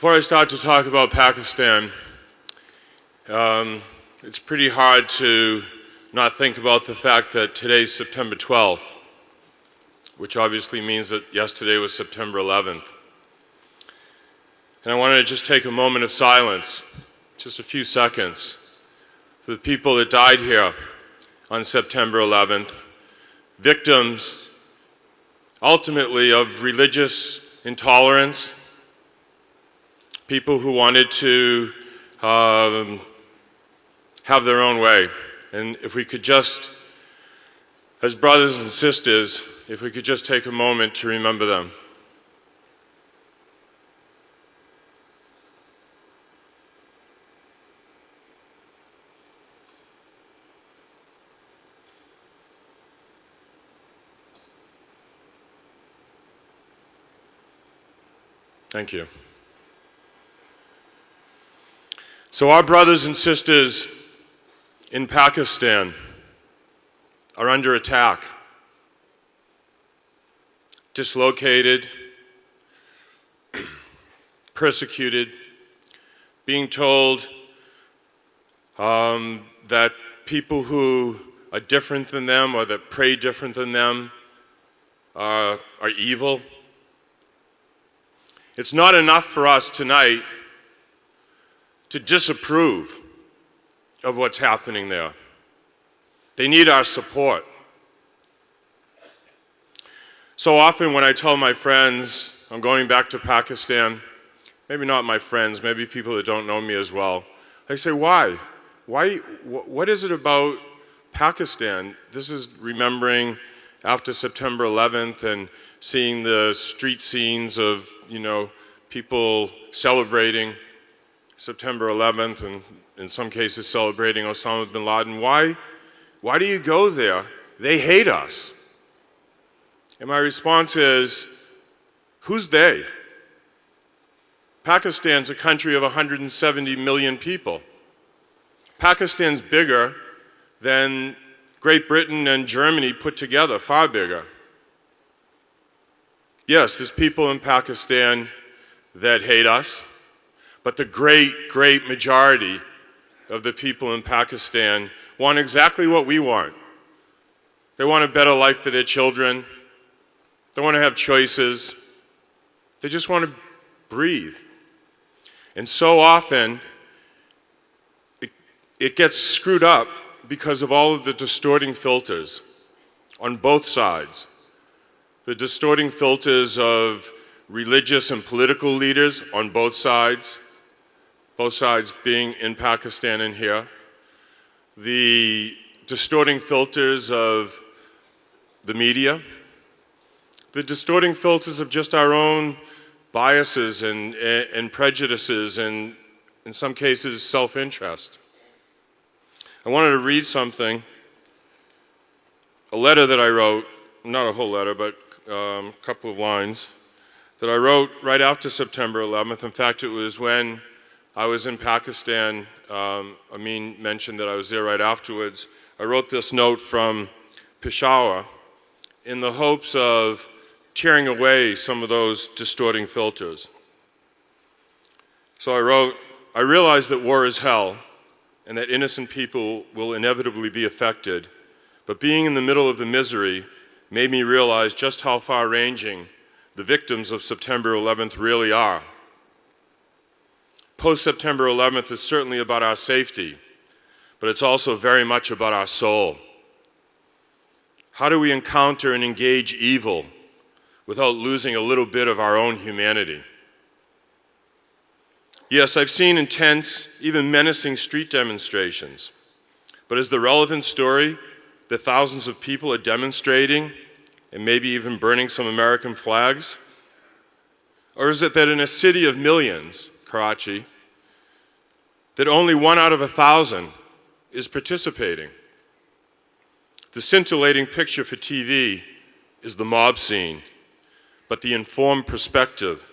Before I start to talk about Pakistan, it's pretty hard to not think about the fact that today's September 12th, which obviously means that yesterday was September 11th. And I wanted to just take a moment of silence, just a few seconds, for the people that died here on September 11th, victims ultimately of religious intolerance, people who wanted to have their own way. And if we could just, as brothers and sisters, if we could just take a moment to remember them. Thank you. So our brothers and sisters in Pakistan are under attack, dislocated, persecuted, being told that people who are different than them or that pray different than them are evil. It's not enough for us tonight to disapprove of what's happening there. They need our support. So often when I tell my friends I'm going back to Pakistan, maybe not my friends, maybe people that don't know me as well, I say, why? What is it about Pakistan? This is remembering after September 11th and seeing the street scenes of, people celebrating September 11th and in some cases celebrating Osama bin Laden. Why do you go there? They hate us. And my response is, who's they? Pakistan's a country of 170 million people. Pakistan's bigger than Great Britain and Germany put together, far bigger. Yes, there's people in Pakistan that hate us, but the great majority of the people in Pakistan want exactly what we want. They want a better life for their children. They want to have choices. They just want to breathe. And so often, it gets screwed up because of all of the distorting filters on both sides. The distorting filters of religious and political leaders on both sides being in Pakistan and here. The distorting filters of the media. The distorting filters of just our own biases and prejudices and, in some cases, self-interest. I wanted to read something, a letter that I wrote, not a whole letter, but a couple of lines, that I wrote right after September 11th. In fact, it was when I was in Pakistan. Amin mentioned that I was there right afterwards. I wrote this note from Peshawar in the hopes of tearing away some of those distorting filters. So I wrote, I realize that war is hell and that innocent people will inevitably be affected, but being in the middle of the misery made me realize just how far-ranging the victims of September 11th really are. Post-September 11th is certainly about our safety, but it's also very much about our soul. How do we encounter and engage evil without losing a little bit of our own humanity? Yes, I've seen intense, even menacing street demonstrations, but is the relevant story that thousands of people are demonstrating and maybe even burning some American flags? Or is it that in a city of millions, Karachi, that only 1 out of 1,000 is participating? The scintillating picture for TV is the mob scene, but the informed perspective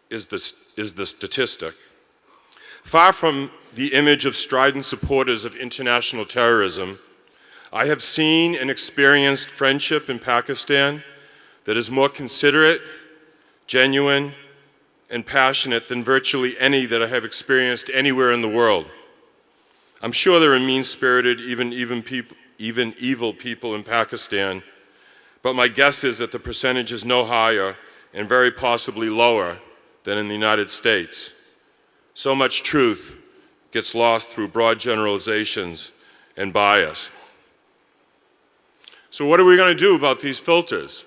is the statistic. Far from the image of strident supporters of international terrorism, I have seen and experienced friendship in Pakistan that is more considerate, genuine, and passionate than virtually any that I have experienced anywhere in the world. I'm sure there are mean-spirited, even evil people in Pakistan, but my guess is that the percentage is no higher and very possibly lower than in the United States. So much truth gets lost through broad generalizations and bias. So what are we going to do about these filters?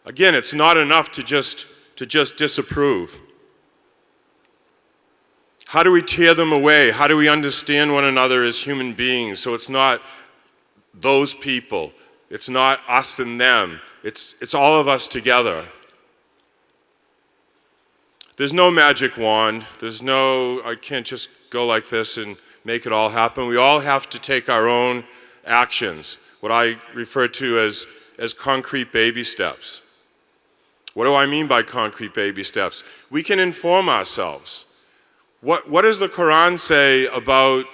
Again, it's not enough to just disapprove. How do we tear them away? How do we understand one another as human beings so it's not those people, it's not us and them, it's all of us together? There's no magic wand. I can't just go like this and make it all happen. We all have to take our own actions, what I refer to as concrete baby steps. What do I mean by concrete baby steps? We can inform ourselves. What does the Quran say about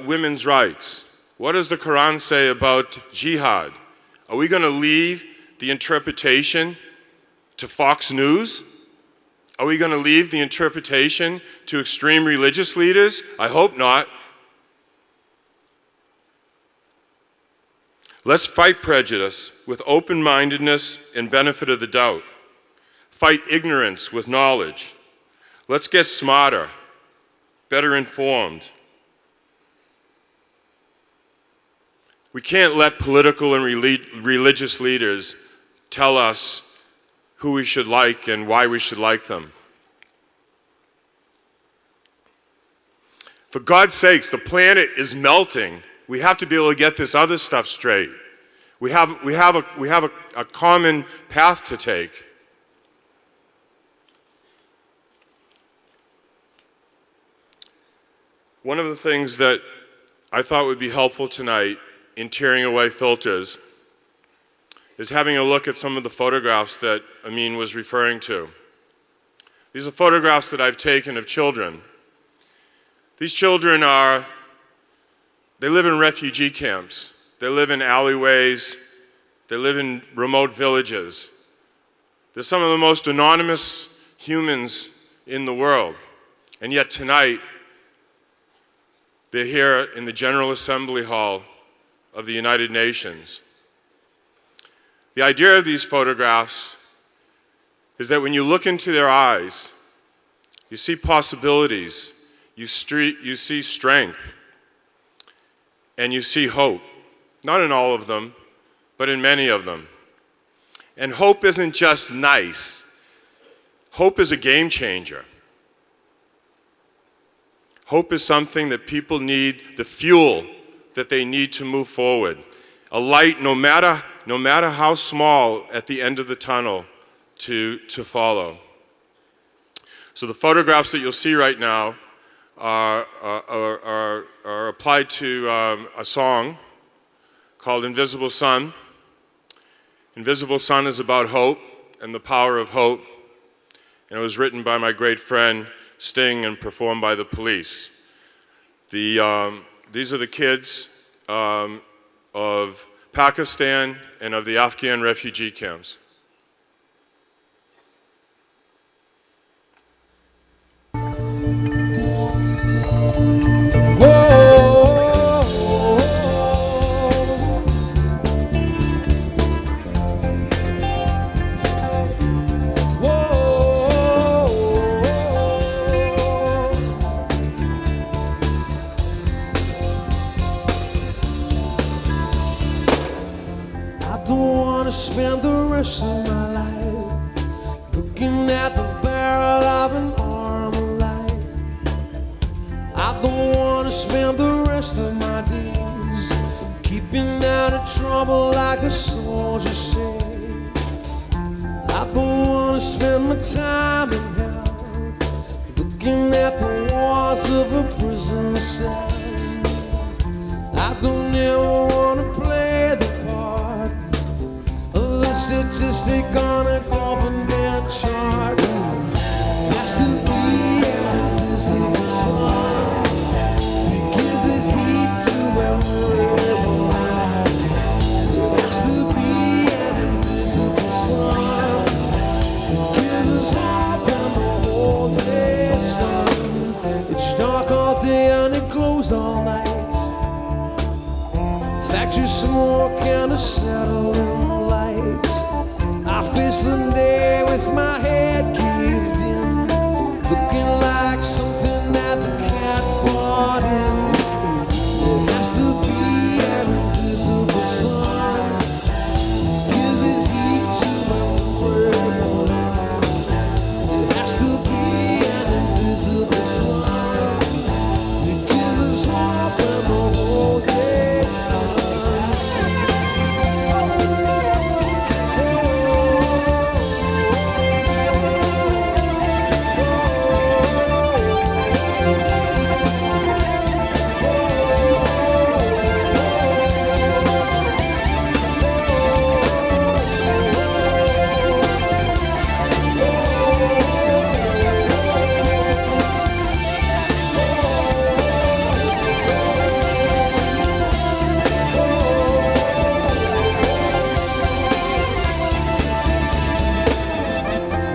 women's rights? What does the Quran say about jihad? Are we going to leave the interpretation to Fox News? Are we going to leave the interpretation to extreme religious leaders? I hope not. Let's fight prejudice with open-mindedness and benefit of the doubt. Fight ignorance with knowledge. Let's get smarter, better informed. We can't let political and religious leaders tell us who we should like and why we should like them. For God's sakes, the planet is melting. We have to be able to get this other stuff straight. We have a common path to take. One of the things that I thought would be helpful tonight in tearing away filters is having a look at some of the photographs that Amin was referring to. These are photographs that I've taken of children. These children they live in refugee camps. They live in alleyways. They live in remote villages. They're some of the most anonymous humans in the world. And yet tonight, they're here in the General Assembly Hall of the United Nations. The idea of these photographs is that when you look into their eyes, you see possibilities, you see strength, and you see hope. Not in all of them, but in many of them. And hope isn't just nice. Hope is a game changer. Hope is something that people need, the fuel that they need to move forward. A light, no matter how small, at the end of the tunnel to follow. So the photographs that you'll see right now are applied to a song called Invisible Sun. Invisible Sun is about hope and the power of hope. And it was written by my great friend Sting and performed by the Police. These are the kids of Pakistan and of the Afghan refugee camps. Spend the rest of my life looking at the barrel of an Armalite. I don't want to spend the rest of my days keeping out of trouble like a soldier said. I don't want to spend my time in hell looking at the walls of a prison cell. I don't ever want to play the part of a statistic on a government chart. Has to be an invisible sun to give this heat to every life. There has to be an invisible sun to give us hope and smoke and a settling light. I face the day with my head caved in, looking like something that the cat brought in. There has to be an invisible sun, gives his heat to my world. There has to be an invisible sun, it gives us hope when the whole day's done.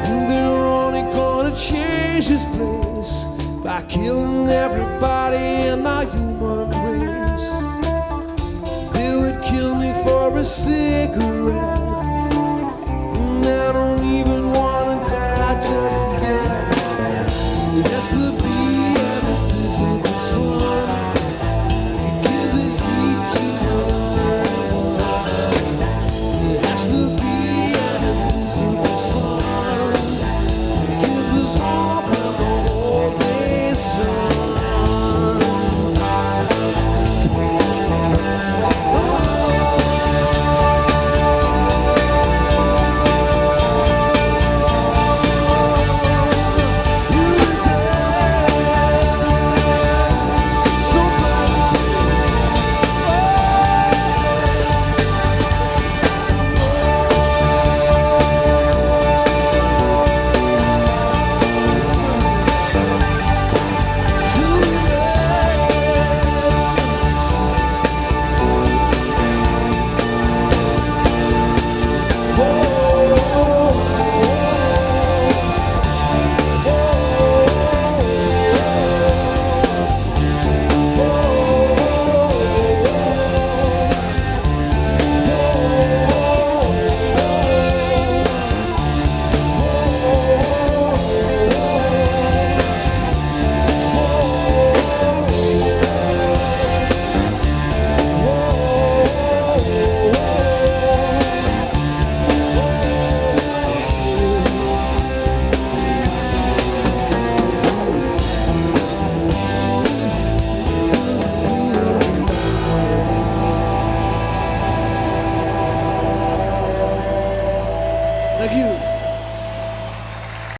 And they're only gonna change this place by killing everybody in the human race. They would kill me for a cigarette,